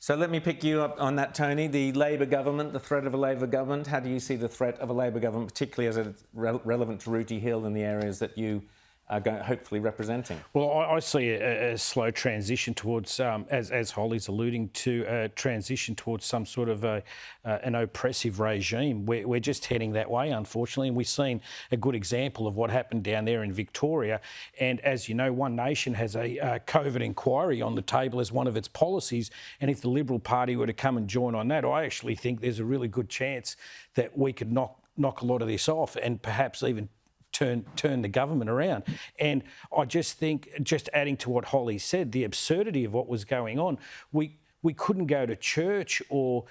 So let me pick you up on that, Tony. The Labor government, the threat of a Labor government. How do you see the threat of a Labor government, particularly as it's relevant to Rooty Hill and the areas that you are hopefully representing? Well, I see a slow transition towards, as Holly's alluding to, a transition towards some sort of an oppressive regime. We're just heading that way, unfortunately, and we've seen a good example of what happened down there in Victoria. And as you know, One Nation has a COVID inquiry on the table as one of its policies, and if the Liberal Party were to come and join on that, I actually think there's a really good chance that we could knock a lot of this off and perhaps even turn the government around. And I just think, just adding to what Holly said, the absurdity of what was going on, we couldn't go to church or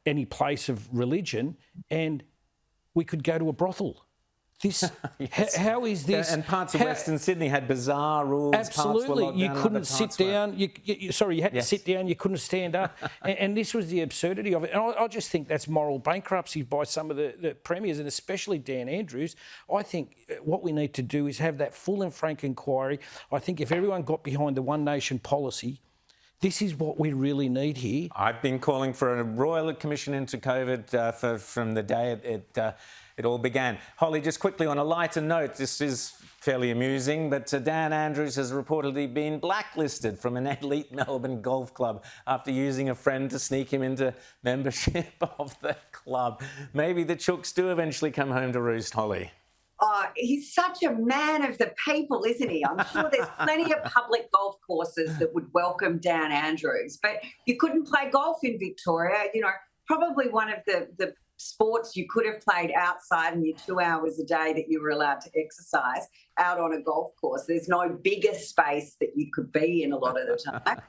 any place of religion, and we could go to a brothel. This, yes. How is this? And parts of Western Sydney had bizarre rules. Absolutely, you couldn't sit down. You had to sit down. You couldn't stand up, and this was the absurdity of it. And I just think that's moral bankruptcy by some of the premiers, and especially Dan Andrews. I think what we need to do is have that full and frank inquiry. I think if everyone got behind the One Nation policy, this is what we really need here. I've been calling for a royal commission into COVID from the day it all began. Holly, just quickly on a lighter note, this is fairly amusing, but Dan Andrews has reportedly been blacklisted from an elite Melbourne golf club after using a friend to sneak him into membership of the club. Maybe the chooks do eventually come home to roost, Holly. Oh, he's such a man of the people, isn't he? I'm sure there's plenty of public golf courses that would welcome Dan Andrews, but you couldn't play golf in Victoria. You know, probably one of the sports you could have played outside in your 2 hours a day that you were allowed to exercise out on a golf course. There's no bigger space that you could be in a lot of the time.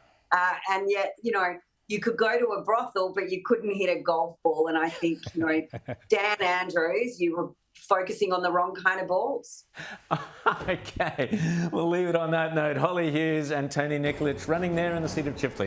And yet, you know, you could go to a brothel, but you couldn't hit a golf ball. And I think, you know, Dan Andrews, you were focusing on the wrong kind of balls. Okay, we'll leave it on that note. Holly Hughes and Tony Nikolic running there in the seat of Chifley.